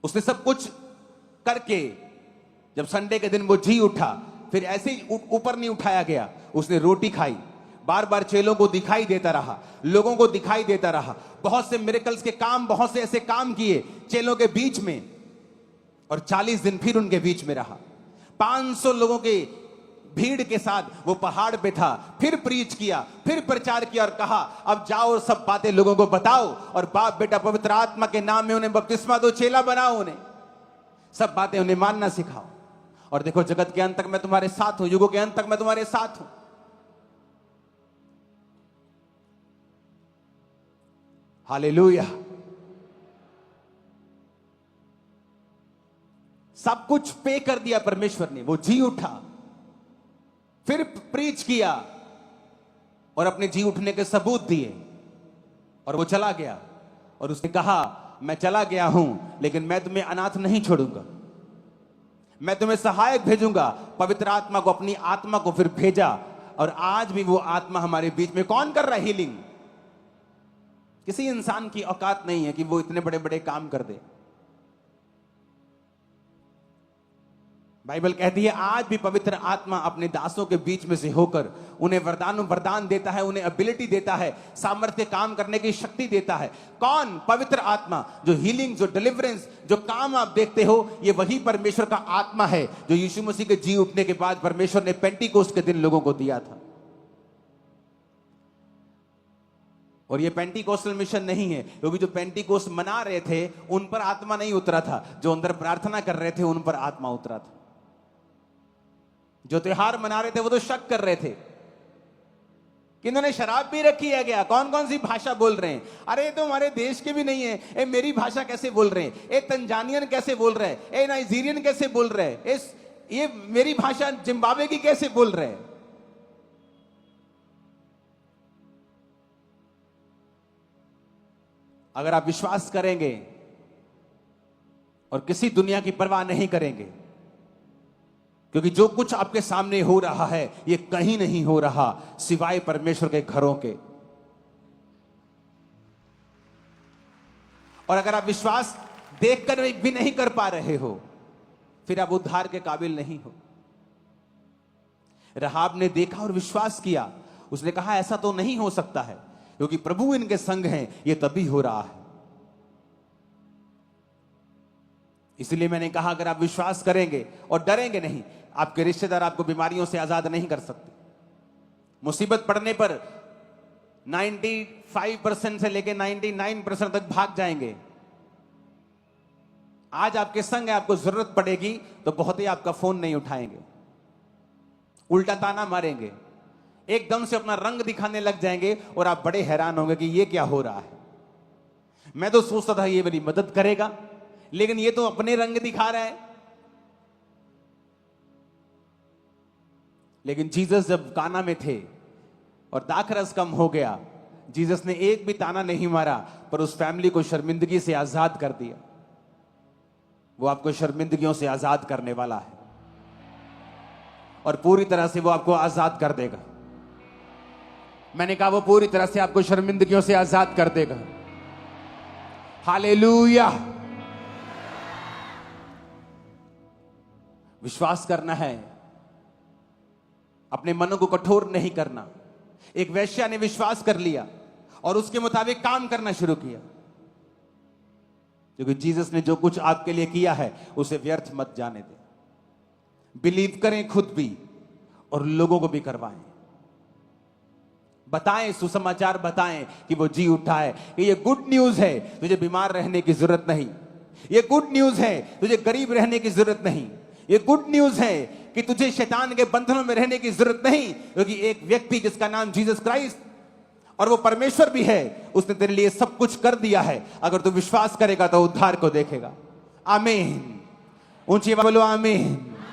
उसने सब कुछ करके जब संडे के दिन वो जी उठा, फिर ऐसे ही ऊपर नहीं उठाया गया, उसने रोटी खाई, बार बार चेलों को दिखाई देता रहा, लोगों को दिखाई देता रहा, बहुत से मिरेकल्स के काम, बहुत से ऐसे काम किए चेलों के बीच में, और 40 दिन फिर उनके बीच में रहा। 500 लोगों के भीड़ के साथ वो पहाड़ पे था, फिर प्रीच किया, फिर प्रचार किया और कहा अब जाओ और सब बातें लोगों को बताओ, और बाप बेटा पवित्र आत्मा के नाम में उन्हें बपतिस्मा दो, चेला बनाओ, उन्हें सब बातें उन्हें मानना सिखाओ, और देखो जगत के अंत तक मैं तुम्हारे साथ हूं, युगों के अंत तक मैं तुम्हारे साथ हूं। हालेलुया। सब कुछ पे कर दिया परमेश्वर ने, वो जी उठा, फिर प्रीच किया और अपने जी उठने के सबूत दिए, और वो चला गया और उसने कहा मैं चला गया हूं लेकिन मैं तुम्हें अनाथ नहीं छोड़ूंगा, मैं तुम्हें सहायक भेजूंगा। पवित्र आत्मा को, अपनी आत्मा को फिर भेजा, और आज भी वो आत्मा हमारे बीच में कौन कर रहा है हीलिंग? किसी इंसान की औकात नहीं है कि वो इतने बड़े बड़े काम कर दे। बाइबल कहती है आज भी पवित्र आत्मा अपने दासों के बीच में से होकर उन्हें वरदान देता है, उन्हें एबिलिटी देता है, सामर्थ्य काम करने की शक्ति देता है। कौन? पवित्र आत्मा। जो हीलिंग, जो डिलीवरेंस, जो काम आप देखते हो, ये वही परमेश्वर का आत्मा है जो यीशु मसीह के जी उठने के बाद परमेश्वर ने पेंटिकोस्ट के दिन लोगों को दिया था। और ये पेंटिकोस्टल मिशन नहीं है, क्योंकि जो पेंटिकोस्ट मना रहे थे उन पर आत्मा नहीं उतरा था, जो अंदर प्रार्थना कर रहे थे उन पर आत्मा उतरा था। जो त्योहार मना रहे थे वो तो शक कर रहे थे कि इन्होंने शराब पी रखी है क्या, कौन कौन सी भाषा बोल रहे हैं, अरे ये तो हमारे देश के भी नहीं है, ए मेरी भाषा कैसे बोल रहे हैं, ए तंजानियन कैसे बोल रहे हैं, ए नाइजीरियन कैसे बोल रहे हैं, ये मेरी भाषा जिम्बाब्वे की कैसे बोल रहे हैं। अगर आप विश्वास करेंगे और किसी दुनिया की परवाह नहीं करेंगे, क्योंकि जो कुछ आपके सामने हो रहा है ये कहीं नहीं हो रहा सिवाय परमेश्वर के घरों के। और अगर आप विश्वास देखकर भी नहीं कर पा रहे हो, फिर आप उद्धार के काबिल नहीं हो। राहाब ने देखा और विश्वास किया, उसने कहा ऐसा तो नहीं हो सकता है, क्योंकि प्रभु इनके संग हैं, ये तभी हो रहा है। इसलिए मैंने कहा अगर आप विश्वास करेंगे और डरेंगे नहीं, आपके रिश्तेदार आपको बीमारियों से आजाद नहीं कर सकते। मुसीबत पड़ने पर 95% से लेकर 99% तक भाग जाएंगे। आज आपके संग है, आपको जरूरत पड़ेगी तो बहुत ही आपका फोन नहीं उठाएंगे, उल्टा ताना मारेंगे, एकदम से अपना रंग दिखाने लग जाएंगे, और आप बड़े हैरान होंगे कि ये क्या हो रहा है। मैं तो सोचता था ये मेरी मदद करेगा, लेकिन ये तो अपने रंग दिखा रहा है। लेकिन जीसस जब काना में थे और दाखरस कम हो गया, जीसस ने एक भी ताना नहीं मारा, पर उस फैमिली को शर्मिंदगी से आजाद कर दिया। वो आपको शर्मिंदगियों से आजाद करने वाला है, और पूरी तरह से वो आपको आजाद कर देगा। मैंने कहा वो पूरी तरह से आपको शर्मिंदगियों से आजाद कर देगा। हालेलुया। विश्वास करना है, अपने मन को कठोर नहीं करना। एक वेश्या ने विश्वास कर लिया और उसके मुताबिक काम करना शुरू किया, क्योंकि जीसस ने जो कुछ आपके लिए किया है उसे व्यर्थ मत जाने दें। बिलीव करें खुद भी और लोगों को भी करवाएं, बताएं, सुसमाचार बताएं कि वो जी उठा है, कि ये गुड न्यूज है, तुझे बीमार रहने की जरूरत नहीं। ये गुड न्यूज है, तुझे गरीब रहने की जरूरत नहीं। ये गुड न्यूज है कि तुझे शैतान के बंधनों में रहने की जरूरत नहीं, क्योंकि एक व्यक्ति जिसका नाम जीसस क्राइस्ट, और वो परमेश्वर भी है, उसने तेरे लिए सब कुछ कर दिया है। अगर तू विश्वास करेगा तो उद्धार को देखेगा। आमीन। ऊंची आवाज बोलो आमीन।